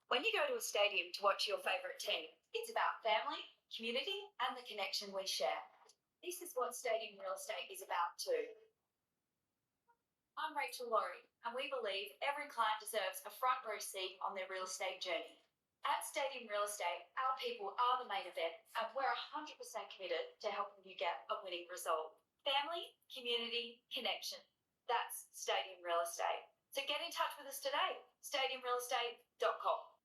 When you go to a stadium to watch your favourite team, it's about family, community, and the connection we share. This is what Stadium Real Estate is about too. I'm Rachel Laurie, and we believe every client deserves a front row seat on their real estate journey. At Stadium Real Estate, our people are the main event, and we're 100% committed to helping you get a winning result. Family, community, connection. That's Stadium Real Estate. So get in touch with us today, stadiumrealestate.com.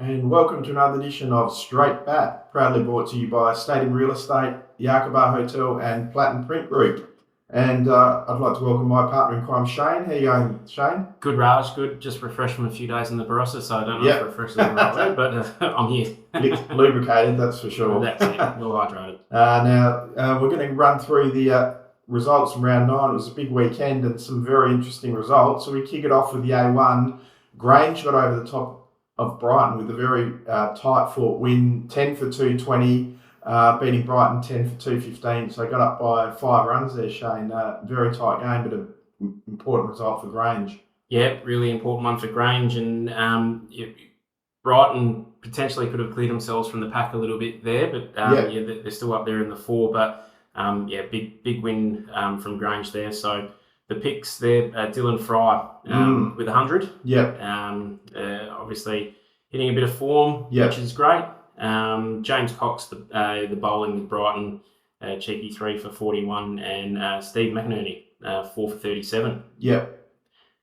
And welcome to another edition of Straight Bat, proudly brought to you by Stadium Real Estate, the Bar Hotel and Platinum Print Group. And I'd like to welcome my partner in crime, Shane. How are you going, Shane? Good, Raj. Good. Just refreshed from a few days in the Barossa, so I don't know if refreshed is the right word, but I'm here. Lubricated, that's for sure. That's it. Well hydrated. Now, we're going to run through the results from round 9. It was a big weekend and some very interesting results. So we kick it off with the A1. Grange got over the top of Brighton with a very tight fought win, 10 for 220, beating Brighton 10 for 215. So got up by 5 runs there, Shane. Very tight game, but an important result for Grange. Yeah, really important one for Grange. And Brighton potentially could have cleared themselves from the pack a little bit there, but they're still up there in the 4. But big win from Grange there. So the picks there, Dylan Fry with 100. Yeah. Obviously hitting a bit of form, which is great. James Cox, the bowling with Brighton, cheeky 3 for 41, and Steve McInerney, 4 for 37. Yeah.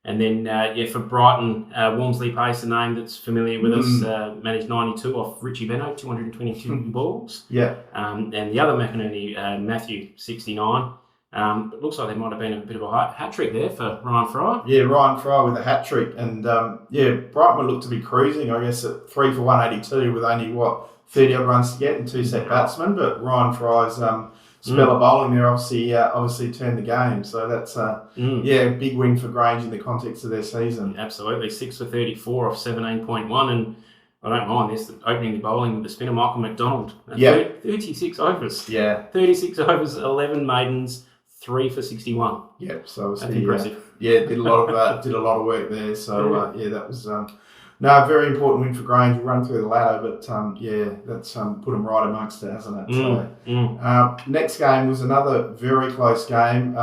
And then, for Brighton, Walmsley Pace, a name that's familiar with us, managed 92 off Richie Beno, 222 balls. Yeah. And the other McInerney, Matthew, 69. It looks like there might have been a bit of a hat trick there for Ryan Fry. Yeah, Ryan Fry with a hat trick. And, Brighton looked to be cruising, I guess, at 3 for 182 with only, 30-odd runs to get and 2 set batsmen. But Ryan Fry's spell of bowling there obviously turned the game. So that's, big win for Grange in the context of their season. Absolutely. 6 for 34 off 17.1. And I don't mind this, opening the bowling with the spinner, Michael McDonald. 36 overs. Yeah. 36 overs, 11 maidens, 3 for 61. Yep, so that's impressive. Did a lot of work there. So that was a very important win for Grange. We'll run through the ladder, but that's put them right amongst it, hasn't it? Next game was another very close game.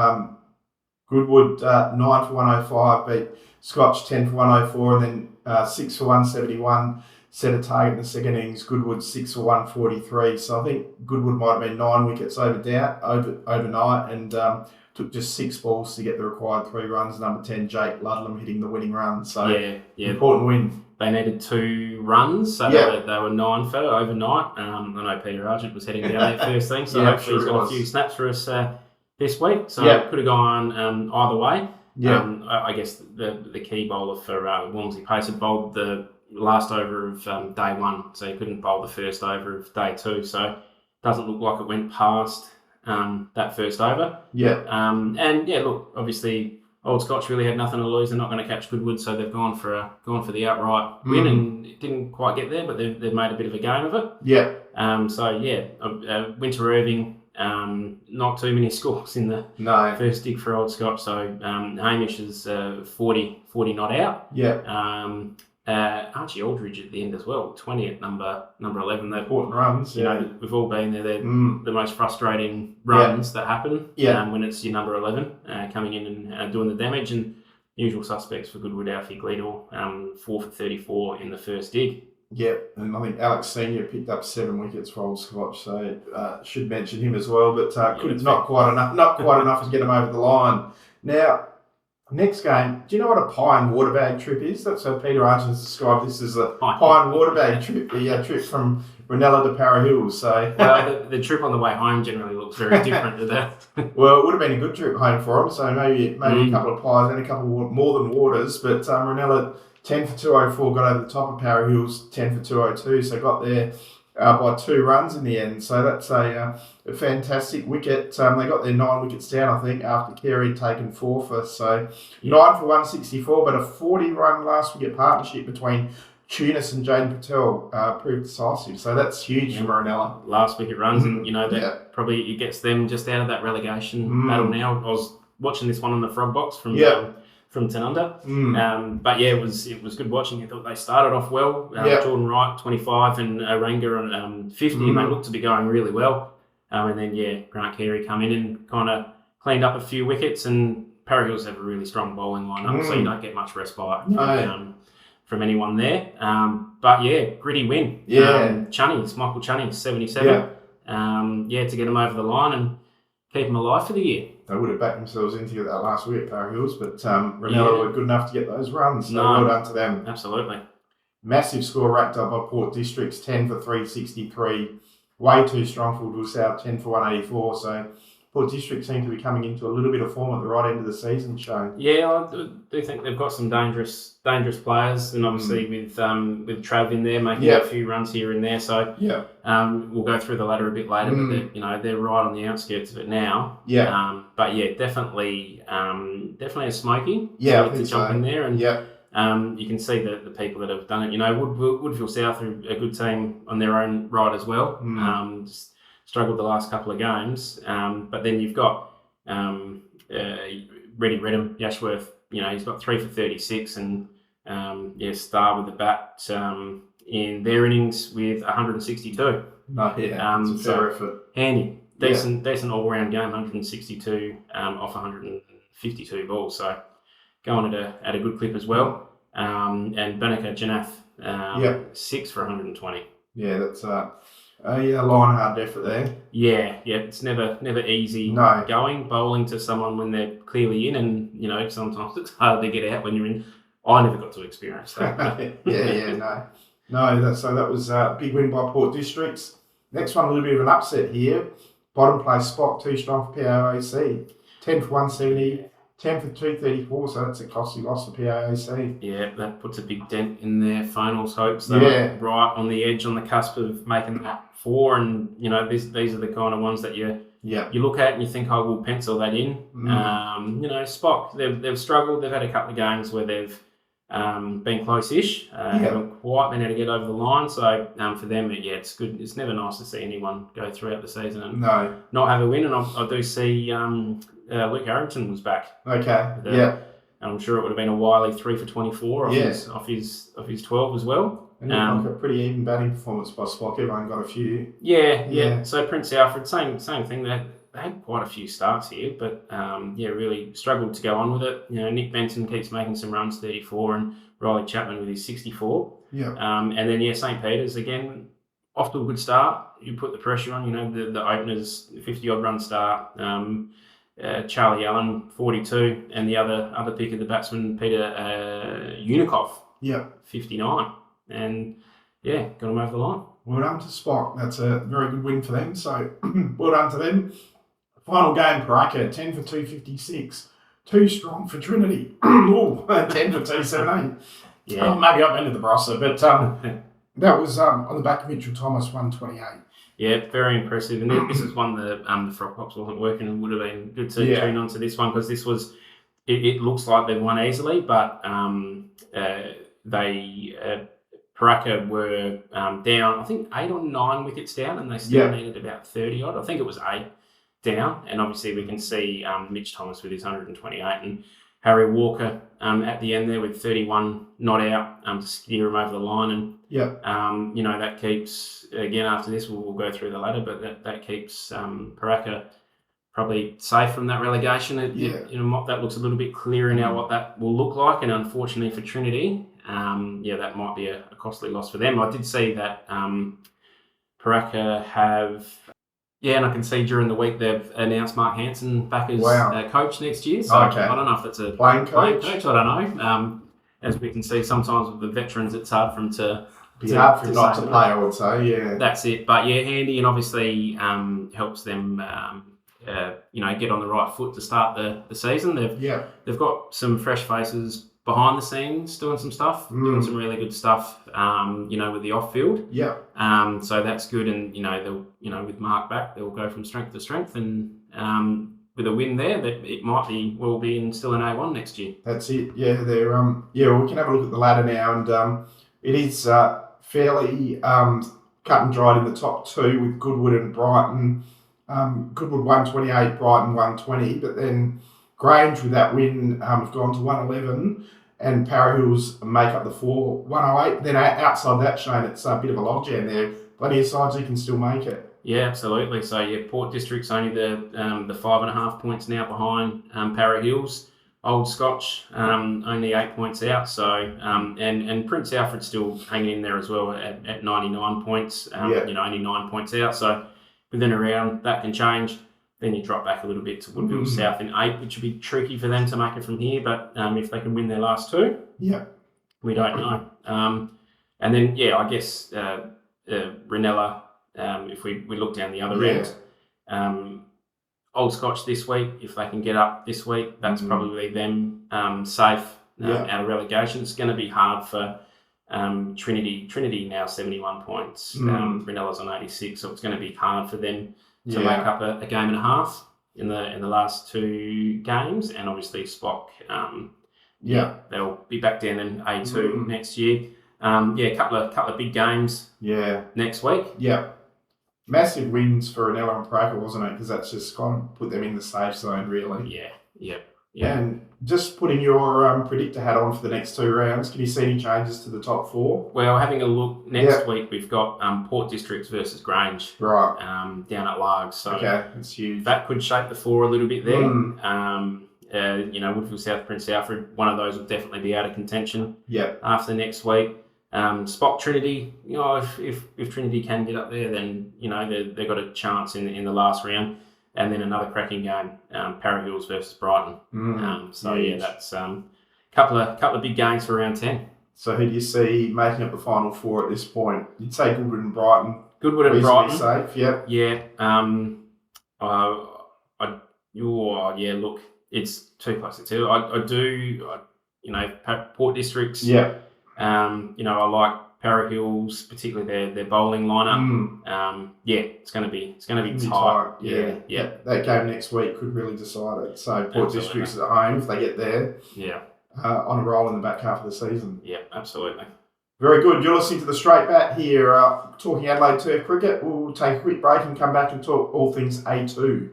Goodwood 9 for 105 beat Scotch 10 for 104, and then 6 for 171. Set a target in the second innings. Goodwood 6 for 143. So I think Goodwood might have been 9 wickets overnight, and took just 6 balls to get the required 3 runs. Number 10, Jake Ludlam, hitting the winning run. So important win. They needed 2 runs, so they were 9 for overnight. I know Peter Argent was heading down that first thing, so hopefully he's got a few snaps for us this week. So it could have gone either way. Yeah. I guess the key bowler for Walmsley Pace had bowled the last over of day 1, so he couldn't bowl the first over of day 2. So doesn't look like it went past that first over. Yeah. Look, obviously Old Scotch really had nothing to lose. They're not going to catch Goodwood, so they've gone for the outright win, and it didn't quite get there, but they've made a bit of a game of it. Yeah. Winter Irving, not too many scores in the first dig for Old Scotch. So Hamish is 40 not out. Yeah. Archie Aldridge at the end as well, 20 at number 11. They're important runs. We've all been there. They're the most frustrating runs that happen when it's your number 11 coming in and doing the damage. And usual suspects for Goodwood, Alfie Gleadle, 4 for 34 in the first dig. Yeah, and I think Alex Senior picked up 7 wickets for Old Scotch, so should mention him as well. But not quite enough to get him over the line. Now, next game, do you know what a pie and water bag trip is? That's how Peter Archer has described this as a pie and water bag trip, the trip from Brunella to Para Hills. So the trip on the way home generally looks very different to that. Well, it would have been a good trip home for them, so maybe a couple of pies and a couple more than waters. But Brunella 10 for 204 got over the top of Para Hills 10 for 202, so got there by 2 runs in the end. So that's a fantastic wicket. They got their 9 wickets down, I think, after Carey had taken 4 for. So 9 for 164, but a 40-run last wicket partnership between Tunis and Jaden Patel proved decisive. So that's huge for Marinella. Last wicket runs, and that probably it gets them just out of that relegation battle now. I was watching this one on the frog box from from Tanunda. But yeah, it was good watching. I thought they started off well. Jordan Wright 25 and Oranga on 50, and they looked to be going really well. And then Grant Carey come in and kind of cleaned up a few wickets, and Para Hills have a really strong bowling lineup, so you don't get much respite from anyone there. But gritty win. Chunnies, Michael Chunnies, 77. To get them over the line and keep them alive for the year. They would have backed themselves into that last week at Para Hills, but Ranella were good enough to get those runs. So well done to them. Absolutely. Massive score racked up by Port Districts, 10 for 363. Way too strong for Woodville South, 10 for 184. So Port District seem to be coming into a little bit of form at the right end of the season, Shane. Yeah, I do think they've got some dangerous players, and obviously with Trav in there making a few runs here and there. So we'll go through the ladder a bit later, but they're right on the outskirts of it now. Definitely a smoky. To jump in there, and you can see the people that have done it. Woodville South are a good team on their own right as well. Struggled the last couple of games, but then you've got Reddy Redham, Yashworth. He's got 3 for 36, and Star with the bat in their innings with 162. It's a fair effort. Handy, decent all round game, 162 off 152 balls. So going at a good clip as well. And Benica Janath, 6 for 120. Yeah, that's line hard effort there. Yeah, it's never easy going bowling to someone when they're clearly in, and sometimes it's hard to get out when you're in. I never got to experience that. That was a big win by Port Districts. Next one, a little bit of an upset here. Bottom place Spock, too strong for PAOC. 10 for 170, 10 for 234, so that's a costly loss for PAOC. Yeah, that puts a big dent in their finals hopes. They were right on the edge, on the cusp of making that 4, and these are the kind of ones that you look at and you think, we'll pencil that in. Spock, they've struggled. They've had a couple of games where they've been close-ish, haven't quite been able to get over the line. So for them, it's good. It's never nice to see anyone go throughout the season and not have a win. And I do see Luke Harrington was back. And I'm sure it would have been a wily 3 for 24 off his 12 as well. And a pretty even batting performance by Spock. Everyone got a few. So Prince Alfred, same thing. They had quite a few starts here, but really struggled to go on with it. Nick Benson keeps making some runs, 34, and Riley Chapman with his 64. And then St. Peter's again off to a good start. You put the pressure on. The openers, 50-odd run start. Charlie Allen, 42, and the other pick of the batsman, Peter Unikov, 59. And got them over the line. Well done to Spock. That's a very good win for them. So well done to them. Final game, Paraka, 10 for 256. Too strong for Trinity. 10 for 217. Maybe I've been to the Barossa, but that was on the back of Mitchell Thomas, 128. Yeah, very impressive. And this is one that the Frog Pops wasn't working, and would have been good to tune on to this one, because this was, it looks like they won easily, but Paraka were down, I think 8 or 9 wickets down, and they still needed about 30 odd. I think it was 8 down. And obviously we can see Mitch Thomas with his 128 and Harry Walker at the end there with 31 not out to steer him over the line. And that keeps, again, after this we'll go through the ladder, but that keeps Paraka probably safe from that relegation. That looks a little bit clearer now what that will look like, and unfortunately for Trinity, that might be a costly loss for them. I did see that Paraka have, and I can see during the week they've announced Mark Hansen back as coach next year. So I don't know if that's a playing coach. I don't know. As we can see, sometimes with the veterans, it's hard for them to hard for not to play, I would say. That's it. But handy, and obviously helps them get on the right foot to start the season. They've got some fresh faces behind the scenes doing some stuff, doing some really good stuff, with the off field. So that's good, and they'll, with Mark back, they'll go from strength to strength, and with a win there, that it might be still in A1 next year. That's it. They're we can have a look at the ladder now, and it is fairly cut and dried in the top 2 with Goodwood and Brighton. Goodwood 128, Brighton 120, but then Grange with that win have gone to 111, and Para Hills make up the 108. Then outside that, Shane, it's a bit of a logjam there. Plenty of sides who can still make it. Yeah, absolutely. So Port District's only the 5.5 points now behind Para Hills. Old Scotch only 8 points out. So and Prince Alfred's still hanging in there as well at 99 points. Only 9 points out. So within a round that can change. Then you drop back a little bit to Woodville South in 8, which would be tricky for them to make it from here. But if they can win their last 2, we don't know. And then I guess Ranella. If we look down the other end, Old Scotch this week, if they can get up this week, that's probably them safe out of relegation. It's going to be hard for Trinity. Trinity now 71 points. Ranella's on 86, so it's going to be hard for them to make up a game and a half in the last 2 games. And obviously Spock, they'll be back down in A2 next year. A couple of big games next week. Yeah. Massive wins for Ranella and Praker, wasn't it? Because that's just kind of put them in the safe zone, really. Yeah. And just putting your predictor hat on for the next 2 rounds, can you see any changes to the top 4? Well, having a look next week, we've got Port Districts versus Grange, right? Down at Largs. So that's huge. That could shape the 4 a little bit there. Woodville South, Prince Alfred, one of those will definitely be out of contention. After next week. Spock Trinity, if Trinity can get up there, then they've got a chance in the last round, and then another cracking game, Para Hills versus Brighton. That's couple of big games for round 10. So who do you see making up the final 4 at this point? You'd say Goodwood and Brighton. Goodwood and Brighton, safe. Look, it's too close to 2. I do. Port Districts. I like Para Hills, particularly their bowling lineup. It's going to be tight. That game next week could really decide it. So Port Districts at home, if they get there, on a roll in the back half of the season. Yeah, absolutely. Very good. You're listening to the Straight Bat here, talking Adelaide Turf Cricket. We'll take a quick break and come back and talk all things A2.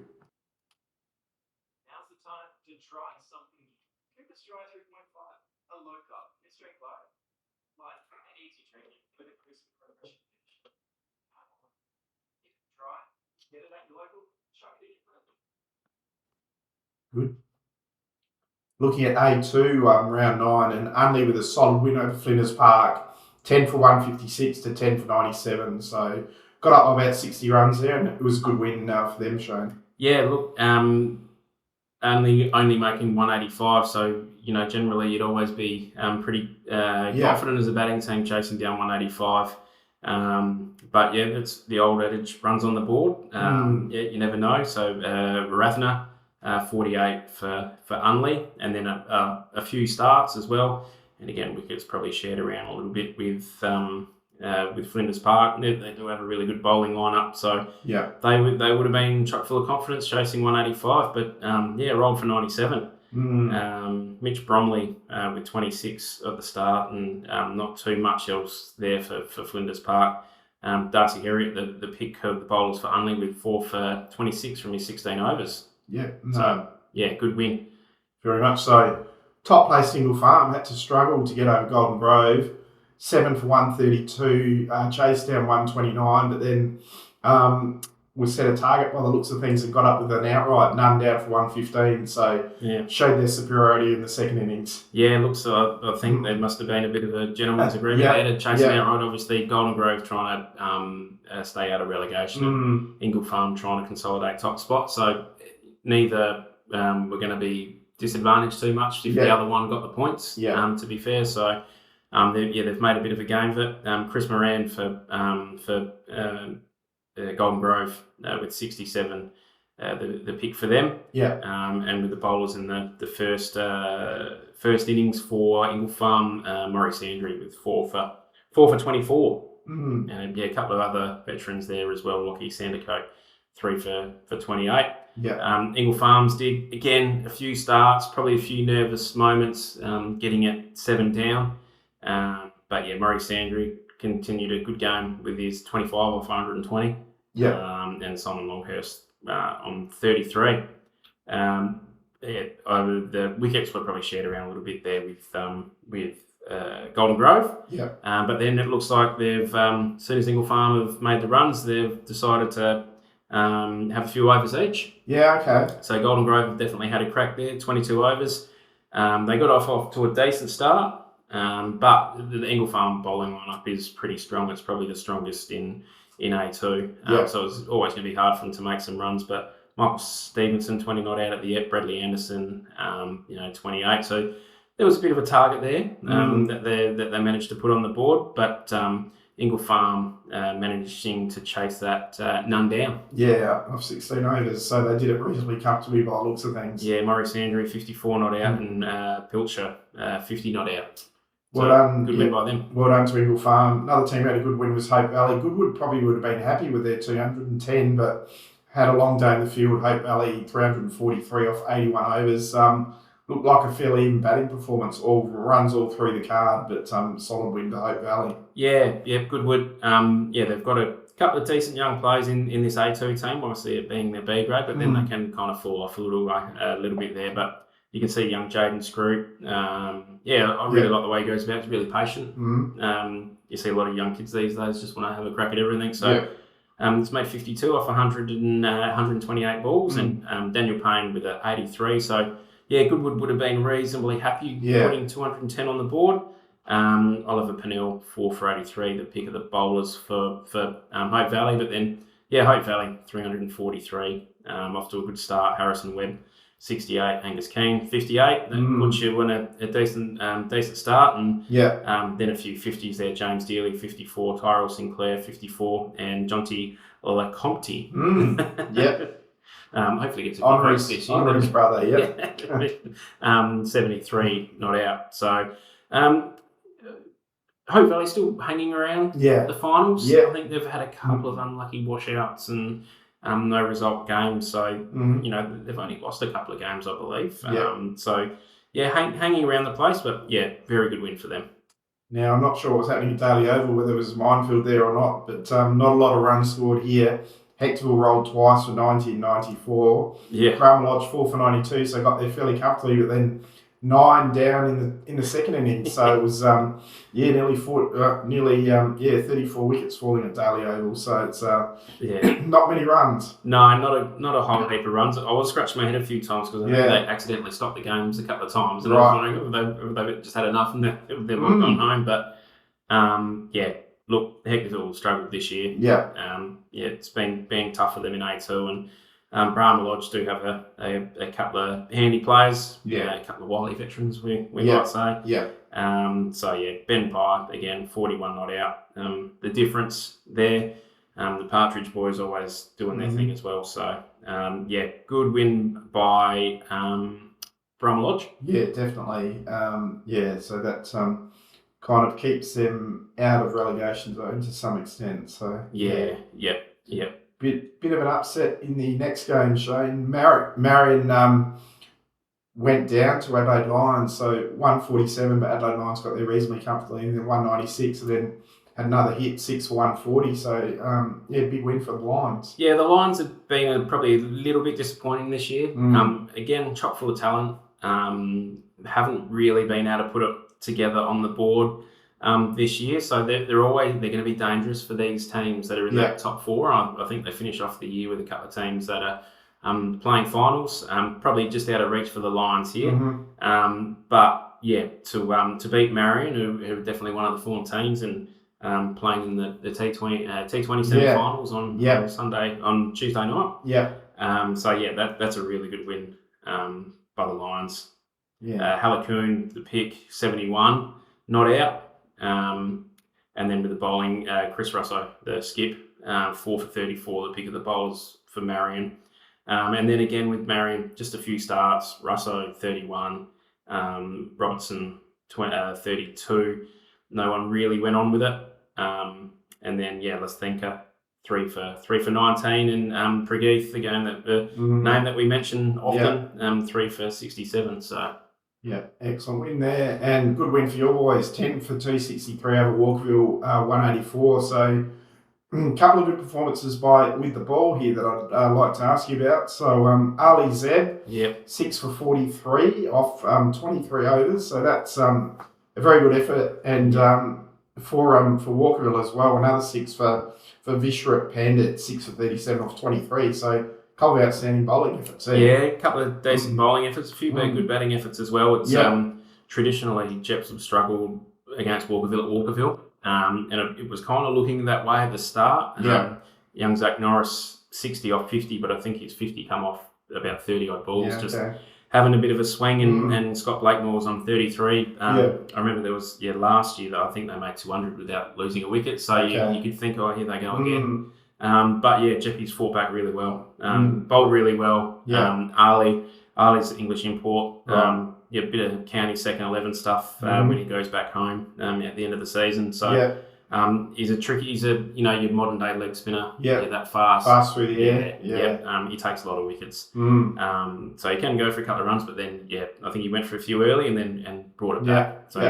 Good. Looking at A2, round 9, and Unley with a solid win over Flinders Park, 10 for 156 to 10 for 97. So got up by about 60 runs there, and it was a good win for them, Shane. Yeah, look, only making 185, so generally you'd always be pretty confident as a batting team chasing down 185. But it's the old adage, runs on the board. You never know. So Rathner, 48 for Unley, and then a few starts as well. And again, wickets probably shared around a little bit with Flinders Park. They do have a really good bowling lineup, so they would have been chock full of confidence chasing 185. But rolled for 97. Mitch Bromley with 26 at the start, and not too much else there for Flinders Park. Darcy Herriot, the pick of the bowlers for Unley, with 4 for 26 from his 16 overs. Good win. Very much so. Top place Single Farm had to struggle to get over Golden Grove. 7 for 132, chased down 129, but then was set a target by the looks of things and got up with an outright none down for 115. So showed their superiority in the second innings. Yeah, looks. I think there must have been a bit of a gentleman's agreement there to chase an outright. Obviously, Golden Grove trying to stay out of relegation, and Ingle Farm trying to consolidate top spot. So neither were going to be disadvantaged too much if the other one got the points. To be fair, so they've made a bit of a game of it. Chris Moran for Golden Grove with 67, the pick for them. And with the bowlers in the first innings for Ingle Farm, Maurice Andrew with 4 for 24. And a couple of other veterans there as well. Lockie Sandercoat, 3 for 28. Ingle Farms did, again, a few starts, probably a few nervous moments, getting it 7 down. But Maurice Andrew continued a good game with his 25 off 120. And Simon Longhurst on 33. the wickets were probably shared around a little bit there with Golden Grove. Yeah. But then it looks like they've, as soon as Ingle Farm have made the runs, they've decided to have a few overs each. Yeah, okay. So Golden Grove have definitely had a crack there, 22 overs. They got off to a decent start, but the Ingle Farm bowling lineup is pretty strong. It's probably the strongest in A2. So it's always going to be hard for them to make some runs, but Michael Stevenson, 20 not out at the Ep, Bradley Anderson, 28. So there was a bit of a target there that they managed to put on the board, but Ingle Farm managing to chase that none down. Yeah, off 16 overs, so they did it reasonably comfortably by the looks of things. Yeah, Maurice Andrew, 54 not out, and Pilcher, 50 not out. So Well done. Good win by them. Well done to Ingle Farm. Another team who had a good win was Hope Valley. Goodwood probably would have been happy with their 210, but had a long day in the field. Hope Valley, 343 off 81 overs. Looked like a fairly even batting performance. All runs all through the card, but solid win to Hope Valley. Yeah, Goodwood. They've got a couple of decent young players in this A2 team. Obviously, it being their B grade, but then they can kind of fall off a little bit there. But you can see young Jaden Screw. I really like the way he goes about. He's really patient. You see a lot of young kids these days just want to have a crack at everything. So it's made 52 off 128 balls, and Daniel Payne with an 83. So Goodwood would have been reasonably happy putting 210 on the board. Oliver Pennell, 4 for 83, the pick of the bowlers for Hope Valley. But then, Hope Valley, 343, off to a good start. Harrison Webb, 68, Angus Keane, 58. That puts you on a decent start. And then a few 50s there. James Dealey, 54, Tyrell Sinclair, 54, and Jonty Lecompte. Hopefully gets a few points this year. Honour's brother, 73 not out. So Hope Valley still hanging around the finals. I think they've had a couple of unlucky washouts and no result games. So, they've only lost a couple of games, I believe. Hanging around the place, but very good win for them. Now, I'm not sure what's happening at Daly Oval, whether it was a minefield there or not, but not a lot of runs scored here. Hectorville rolled twice for 90 and 94. Crummer Lodge 4 for 92, so got there fairly comfortably, but then 9 down in the second innings. So it was nearly 34 wickets falling at Daly Oval. So it's not many runs. No, not a whole heap of runs. I was scratching my head a few times because I know they accidentally stopped the games a couple of times, and I was wondering if they've just had enough and they've all gone home. But look, Hectorville struggled this year. It's been tough for them in A2, and Brahma Lodge do have a couple of handy players. A couple of wily veterans, we might say. Ben Pye, again, 41 not out. The difference there, the Partridge boys always doing their thing as well. So, good win by Brahma Lodge. Yeah, definitely. So that kind of keeps them out of relegation zone to some extent. So Bit of an upset in the next game, Shane. Marion went down to Adelaide Lions, so 147, but Adelaide Lions got there reasonably comfortably, and then 196, and then had another hit, 6 for 140. So, big win for the Lions. Yeah, the Lions have been probably a little bit disappointing this year. Again, chock full of talent. Haven't really been able to put it together on the board this year, so they're going to be dangerous for these teams that are in that top 4. I think they finish off the year with a couple of teams that are playing finals, probably just out of reach for the Lions here. To beat Marion, who are definitely one of the form teams, and playing in the T20 semi-finals on Tuesday night. That's a really good win by the Lions. Halicoon, the pick, 71, not out. And then with the bowling, Chris Russo, the skip, 4 for 34, the pick of the bowlers for Marion. And then again with Marion, just a few starts. Russo, 31, Robertson, 32. No one really went on with it. And then, Lastinka, 3 for 19, and Pregeith, again, name that we mention often, 3 for 67. So. Excellent win there, and good win for your boys. 10 for 263 over Walkerville, 184. So a couple of good performances with the ball here that I'd like to ask you about. So Ali Zeb, 6 for 43 off 23 overs. So that's a very good effort. And for Walkerville as well, another 6 for Vishrat Pandit, 6 for 37 off 23. So a couple of outstanding bowling efforts there. Yeah, a couple of decent bowling efforts, a few good batting efforts as well. It's traditionally Jeps have struggled against Walkerville at Walkerville. And it was kind of looking that way at the start. Young Zach Norris, 60 off 50, but I think his 50 come off about 30 odd balls. Just having a bit of a swing, and Scott Blakemore was on 33. I remember there was, last year, though, I think they made 200 without losing a wicket. So you could think, oh, here they go again. But Jeppy's fought back really well. Bowled really well. Ali's English import. A bit of county second 11 stuff when he goes back home at the end of the season. So he's your modern day leg spinner. That fast through the air. He takes a lot of wickets. So he can go for a couple of runs, but then I think he went for a few early and brought it back. So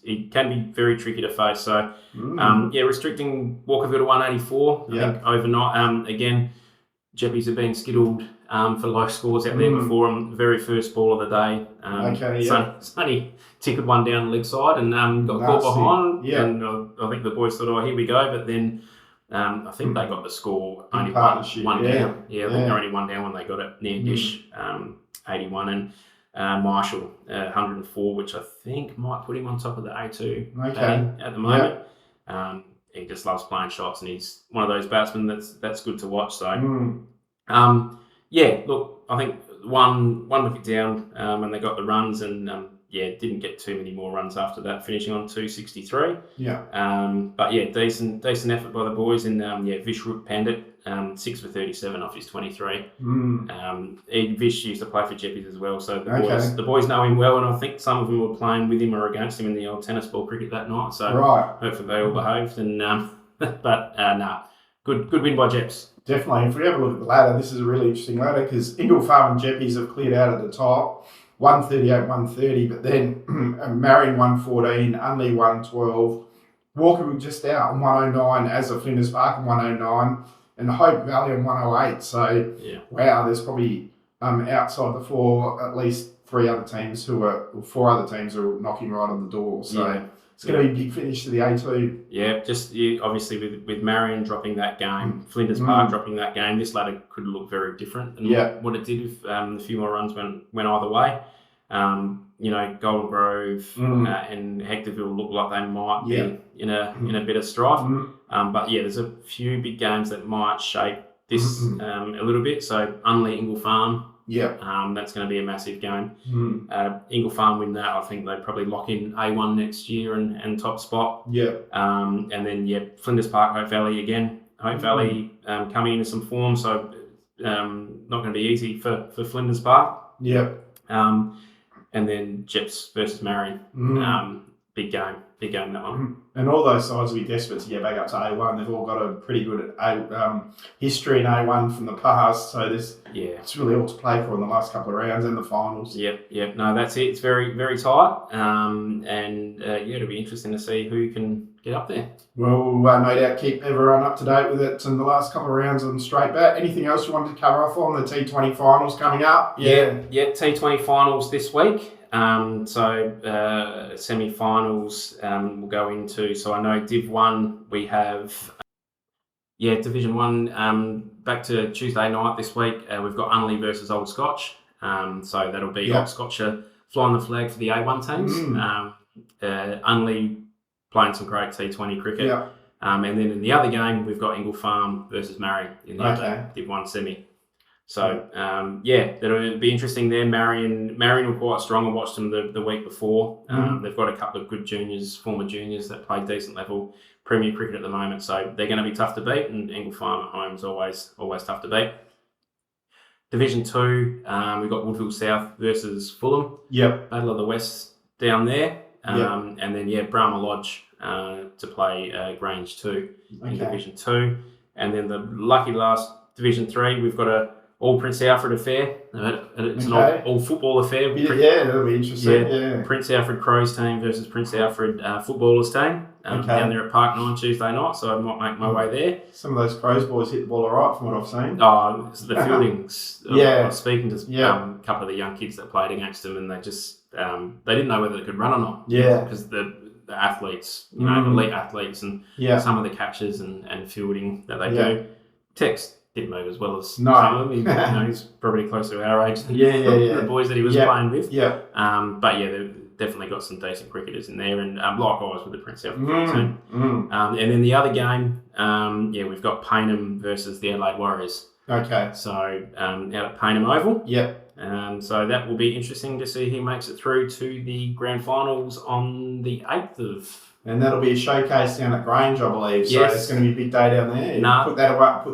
he can be very tricky to face. So restricting Walkerville to 184. I think overnight. Again, Jeppies have been skittled for low scores out there before on the very first ball of the day. Sonny tickled one down the leg side and got caught behind. And I think the boys thought, oh, here we go. But then I think they got the score only one down. I think they're only one down when they got it near dish, 81. And Marshall, 104, which I think might put him on top of the A2 at the moment. He just loves playing shots, and he's one of those batsmen that's good to watch. So, look, I think one wicket down when they got the runs, and didn't get too many more runs after that, finishing on 263. But decent effort by the boys, and Vishrat Pandit, 6 for 37 off his 23. Vish used to play for Jeppies as well, so the boys know him well, and I think some of them were playing with him or against him in the old tennis ball cricket that night. So hopefully they all behaved, and good win by Jeps. Definitely. If we have a look at the ladder, this is a really interesting ladder because Ingle Farm and Jeppies have cleared out at the top. 138, 130, but then Marion 114, Unley 112, Walkerville just out on 109, as of Flinders Park on 109, and Hope Valley on 108. So, wow, there's probably outside the floor at least four other teams who are knocking right on the door. So it's going to be a big finish to the A2. Yeah, just obviously with Marion dropping that game, Flinders Park dropping that game, this ladder could look very different than what it did if a few more runs went either way. Golden Grove and Hectorville look like they might be in a bit of strife. But there's a few big games that might shape this a little bit. So Unley Ingle Farm. That's going to be a massive game. Ingle Farm win that, I think they probably lock in A1 next year and top spot. And then Flinders Park, Hope Valley again. Hope Valley coming into some form, so not going to be easy for Flinders Park. And then Jeps versus Marion. Big game that one. And all those sides will be desperate to get back up to A1. They've all got a pretty good history in A1 from the past, so it's really all to play for in the last couple of rounds and the finals. No, that's it. It's very, very tight, and it'll be interesting to see who can get up there. Well, no doubt keep everyone up to date with it in the last couple of rounds on Straight Bat. Anything else you wanted to cover off on the T20 finals coming up? T20 finals this week. Semi-finals we'll go into. So I know Div 1 we have Division 1 back to Tuesday night this week. We've got Unley versus Old Scotch. So that'll be Old Scotch flying the flag for the A1 teams. Unley playing some great T20 cricket. And then in the other game we've got Ingle Farm versus Marion in the other Div 1 semi. So, that'll be interesting there. Marion were quite strong. I watched them the week before. They've got a couple of good former juniors that play decent level Premier cricket at the moment. So they're going to be tough to beat, and Ingle Farm at home is always tough to beat. Division 2, we've got Woodville South versus Fulham. Battle of the West down there. And then, Brahma Lodge to play Grange 2 in Division 2. And then the lucky last Division 3, we've got a all Prince Alfred affair. It's an Okay. all football affair. Yeah, that'll be interesting. Yeah. Prince Alfred Crows team versus Prince Alfred footballers team. Okay. Down there at Park 9 Tuesday night, so I might make my way there. Some of those Crows boys hit the ball all right from what I've seen. Oh, the fieldings. Yeah. I was speaking to a couple of the young kids that played against them, and they just they didn't know whether they could run or not. Yeah. Because the athletes, elite athletes, and some of the catches and fielding that they do. Tex didn't move as well as some of them. He's probably close to our age than the boys that he was playing with. Yeah. But yeah, they've definitely got some decent cricketers in there, and likewise with the Prince Alfred team. And then the other game, we've got Payneham versus the Adelaide Warriors. Okay. So out at Payneham Oval. Yep. So that will be interesting to see who makes it through to the grand finals on the 8th of. And that'll be a showcase down at Grange, I believe. So Yes. it's going to be a big day down there. No. Put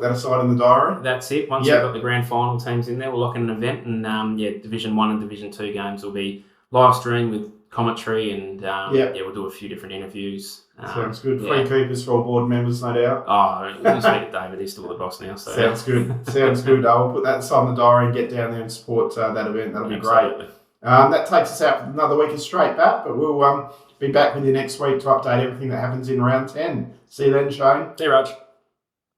that aside in the diary. That's it. Once we've got the grand final teams in there, we'll lock in an event, and Division 1 and Division 2 games will be live streamed with commentary, and we'll do a few different interviews. Sounds good. Free keepers for all board members, no doubt. Oh, you can speak to David. He's still the boss now. So sounds good. Sounds good. I'll put that aside in the diary and get down there and support that event. That'll be great. That takes us out for another week of Straight Bat, but we'll be back with you next week to update everything that happens in round 10. See you then, Shane. See you, Raj.